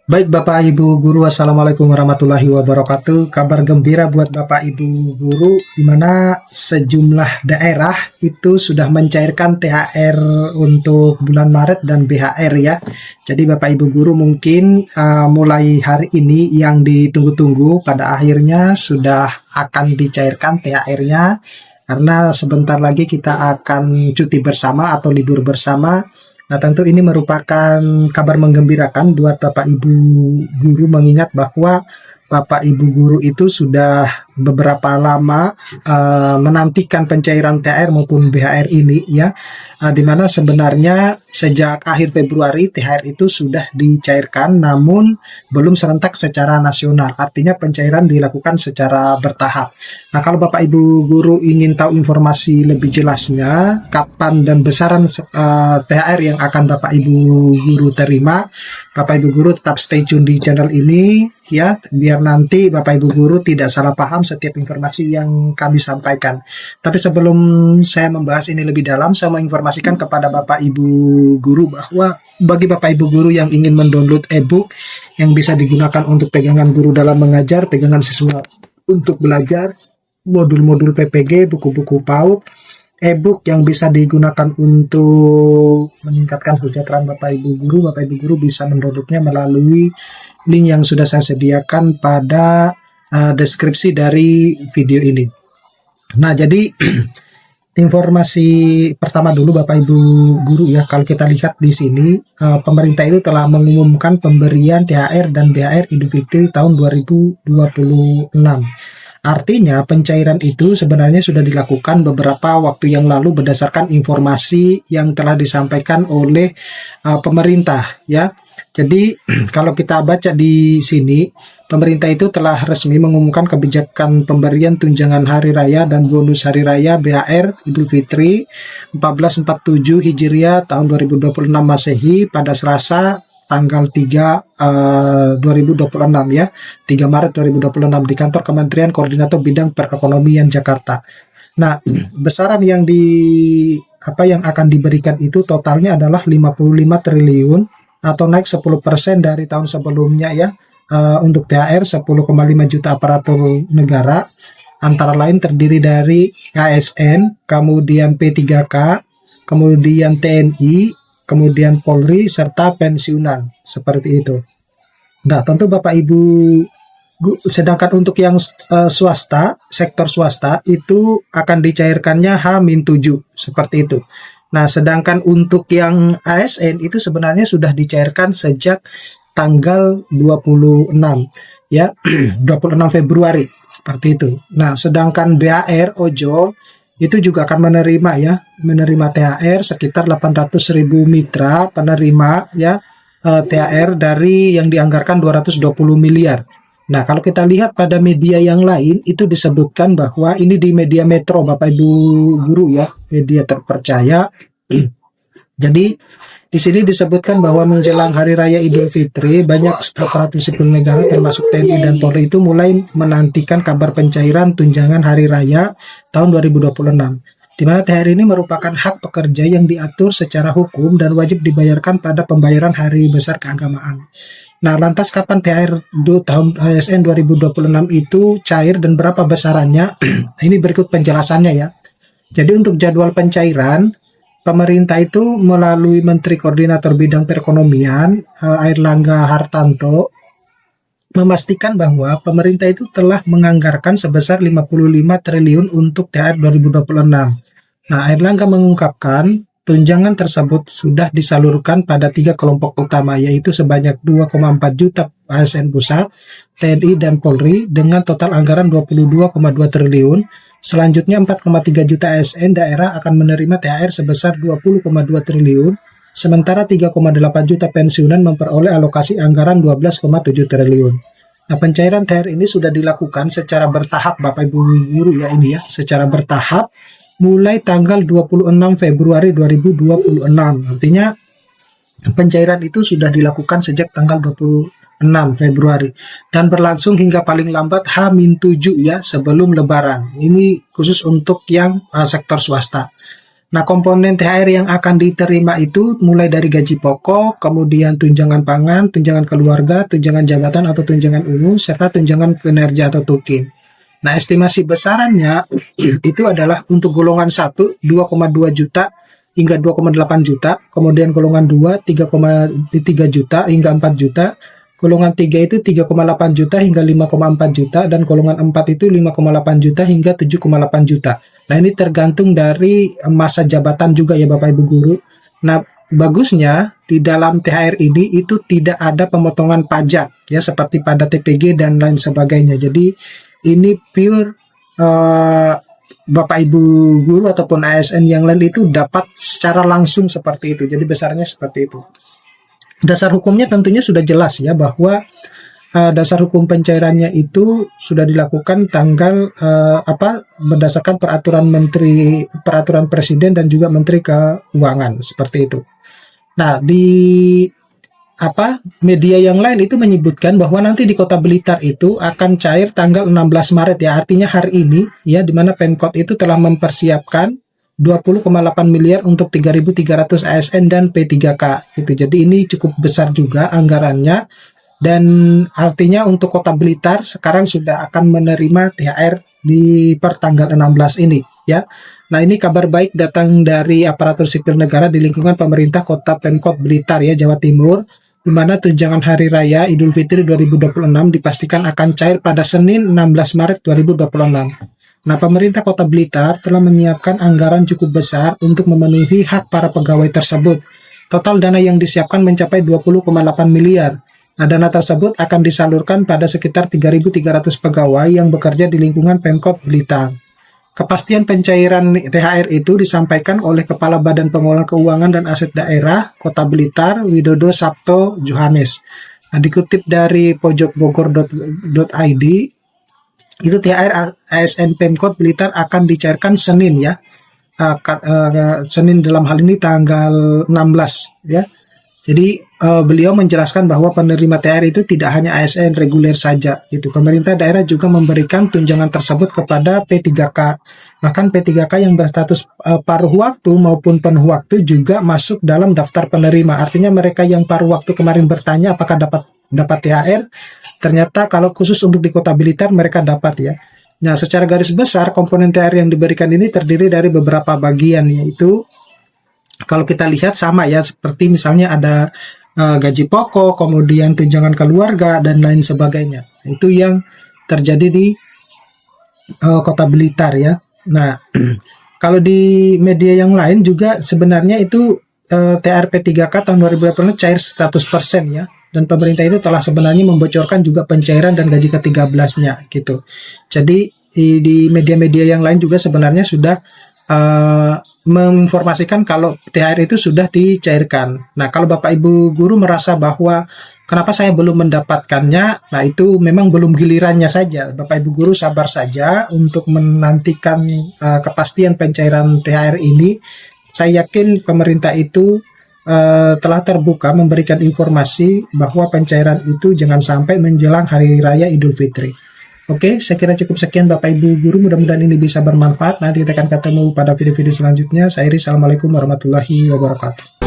Baik Bapak Ibu Guru, Assalamualaikum warahmatullahi wabarakatuh. Kabar gembira buat Bapak Ibu Guru, di mana sejumlah daerah itu sudah mencairkan THR untuk bulan Maret dan BHR ya. Jadi Bapak Ibu Guru mungkin mulai hari ini yang ditunggu-tunggu pada akhirnya sudah akan dicairkan THR-nya. Karena sebentar lagi kita akan cuti bersama atau libur bersama. Nah, tentu ini merupakan kabar menggembirakan buat Bapak Ibu guru, mengingat bahwa Bapak Ibu guru itu sudah beberapa lama menantikan pencairan THR maupun BHR ini ya, di mana sebenarnya sejak akhir Februari THR itu sudah dicairkan namun belum serentak secara nasional. Artinya pencairan dilakukan secara bertahap. Nah, kalau Bapak Ibu guru ingin tahu informasi lebih jelasnya, kapan dan besaran THR yang akan Bapak Ibu guru terima, Bapak Ibu guru tetap stay tune di channel ini ya, biar nanti Bapak Ibu guru tidak salah paham setiap informasi yang kami sampaikan. Tapi sebelum saya membahas ini lebih dalam, saya mau informasikan kepada Bapak Ibu guru bahwa bagi Bapak Ibu guru yang ingin mendownload e-book yang bisa digunakan untuk pegangan guru dalam mengajar, pegangan siswa untuk belajar, modul-modul PPG, buku-buku PAUD, e-book yang bisa digunakan untuk meningkatkan kesejahteraan Bapak Ibu guru bisa mendownloadnya melalui link yang sudah saya sediakan pada deskripsi dari video ini. Nah, jadi informasi pertama dulu Bapak Ibu guru ya, kalau kita lihat di sini pemerintah itu telah mengumumkan pemberian THR dan BHR Idul Fitri tahun 2026. Artinya pencairan itu sebenarnya sudah dilakukan beberapa waktu yang lalu berdasarkan informasi yang telah disampaikan oleh pemerintah ya. Jadi kalau kita baca di sini, pemerintah itu telah resmi mengumumkan kebijakan pemberian tunjangan hari raya dan bonus hari raya BHR Idul Fitri 1447 Hijriah tahun 2026 Masehi pada Selasa tanggal 3 2026 ya, 3 Maret 2026 di kantor Kementerian Koordinator Bidang Perekonomian Jakarta. Nah, besaran yang yang akan diberikan itu totalnya adalah 55 triliun atau naik 10% dari tahun sebelumnya ya. Untuk THR 10,5 juta aparatur negara, antara lain terdiri dari ASN, kemudian P3K, kemudian TNI, kemudian Polri, serta pensiunan, seperti itu. Nah, tentu Bapak Ibu, sedangkan untuk yang swasta, sektor swasta, itu akan dicairkannya H-7, seperti itu. Nah, sedangkan untuk yang ASN itu sebenarnya sudah dicairkan sejak tanggal 26, ya, 26 Februari, seperti itu. Nah, sedangkan BHR, ojol, itu juga akan menerima THR sekitar 800.000 mitra penerima ya, THR dari yang dianggarkan 220 miliar. Nah, kalau kita lihat pada media yang lain itu disebutkan bahwa ini di media Metro Bapak Ibu guru ya, media terpercaya. Jadi di sini disebutkan bahwa menjelang Hari Raya Idul Fitri, banyak aparatur sipil negara termasuk TNI dan Polri itu mulai menantikan kabar pencairan tunjangan Hari Raya tahun 2026. Di mana THR ini merupakan hak pekerja yang diatur secara hukum dan wajib dibayarkan pada pembayaran hari besar keagamaan. Nah, lantas kapan THR tahun ASN 2026 itu cair dan berapa besarannya? Ini berikut penjelasannya ya. Jadi untuk jadwal pencairan, pemerintah itu melalui Menteri Koordinator Bidang Perekonomian Airlangga Hartarto memastikan bahwa pemerintah itu telah menganggarkan sebesar 55 triliun untuk THR 2026. Nah, Airlangga mengungkapkan tunjangan tersebut sudah disalurkan pada 3 kelompok utama, yaitu sebanyak 2,4 juta ASN pusat, TNI, dan Polri dengan total anggaran 22,2 triliun. Selanjutnya 4,3 juta ASN daerah akan menerima THR sebesar 20,2 triliun, sementara 3,8 juta pensiunan memperoleh alokasi anggaran 12,7 triliun. Nah, pencairan THR ini sudah dilakukan secara bertahap Bapak Ibu guru ya, ini ya, secara bertahap mulai tanggal 26 Februari 2026. Artinya pencairan itu sudah dilakukan sejak tanggal 26 Februari dan berlangsung hingga paling lambat H-7 ya, sebelum Lebaran. Ini khusus untuk yang sektor swasta. Nah, komponen THR yang akan diterima itu mulai dari gaji pokok, kemudian tunjangan pangan, tunjangan keluarga, tunjangan jabatan atau tunjangan umum, serta tunjangan kinerja atau tukin. Nah, estimasi besarannya itu adalah untuk golongan 1 2,2 juta hingga 2,8 juta, kemudian golongan 2 3,3 juta hingga 4 juta, golongan 3 itu 3,8 juta hingga 5,4 juta, dan golongan 4 itu 5,8 juta hingga 7,8 juta. Nah, ini tergantung dari masa jabatan juga ya Bapak Ibu Guru. Nah, bagusnya di dalam THR ini itu tidak ada pemotongan pajak ya seperti pada TPG dan lain sebagainya. Jadi ini pure Bapak Ibu Guru ataupun ASN yang lain itu dapat secara langsung seperti itu. Jadi besarnya seperti itu. Dasar hukumnya tentunya sudah jelas ya bahwa dasar hukum pencairannya itu sudah dilakukan tanggal berdasarkan peraturan presiden dan juga menteri keuangan seperti itu. Nah, di media yang lain itu menyebutkan bahwa nanti di Kota Blitar itu akan cair tanggal 16 Maret ya, artinya hari ini ya, di mana Pemkot itu telah mempersiapkan 20,8 miliar untuk 3.300 ASN dan P3K gitu. Jadi ini cukup besar juga anggarannya, dan artinya untuk Kota Blitar sekarang sudah akan menerima THR di pertanggal 16 ini ya. Nah, ini kabar baik datang dari aparatur sipil negara di lingkungan pemerintah Kota Pemkot Blitar ya, Jawa Timur, di mana tunjangan Hari Raya Idul Fitri 2026 dipastikan akan cair pada Senin 16 Maret 2026. Nah, pemerintah Kota Blitar telah menyiapkan anggaran cukup besar untuk memenuhi hak para pegawai tersebut. Total dana yang disiapkan mencapai 20,8 miliar. Nah, dana tersebut akan disalurkan pada sekitar 3.300 pegawai yang bekerja di lingkungan Pemkot Blitar. Kepastian pencairan THR itu disampaikan oleh Kepala Badan Pengelolaan Keuangan dan Aset Daerah Kota Blitar, Widodo Sabto Johannes. Nah, dikutip dari pojokbogor.id, itu THR ASN Pemkot Blitar akan dicairkan Senin ya, Senin dalam hal ini tanggal 16 ya. Jadi beliau menjelaskan bahwa penerima THR itu tidak hanya ASN reguler saja gitu. Pemerintah daerah juga memberikan tunjangan tersebut kepada P3K. Bahkan P3K yang berstatus paruh waktu maupun penuh waktu juga masuk dalam daftar penerima. Artinya mereka yang paruh waktu kemarin bertanya apakah dapat THR, ternyata kalau khusus untuk di Kota Blitar mereka dapat ya. Nah, secara garis besar komponen THR yang diberikan ini terdiri dari beberapa bagian, yaitu kalau kita lihat sama ya, seperti misalnya ada gaji pokok, kemudian tunjangan keluarga dan lain sebagainya. Itu yang terjadi di Kota Blitar ya. Nah, kalau di media yang lain juga sebenarnya itu THR P3K tahun 2020 cair 100% ya. Dan pemerintah itu telah sebenarnya membocorkan juga pencairan dan gaji ke-13-nya gitu. Jadi di media-media yang lain juga sebenarnya sudah menginformasikan kalau THR itu sudah dicairkan. Nah, kalau Bapak Ibu Guru merasa bahwa kenapa saya belum mendapatkannya, nah itu memang belum gilirannya saja. Bapak Ibu Guru sabar saja untuk menantikan kepastian pencairan THR ini. Saya yakin pemerintah itu telah terbuka memberikan informasi bahwa pencairan itu jangan sampai menjelang Hari Raya Idul Fitri. Oke, saya kira cukup sekian Bapak Ibu Guru, mudah-mudahan ini bisa bermanfaat. Nanti kita akan ketemu pada video-video selanjutnya. Saya Iri, assalamualaikum warahmatullahi wabarakatuh.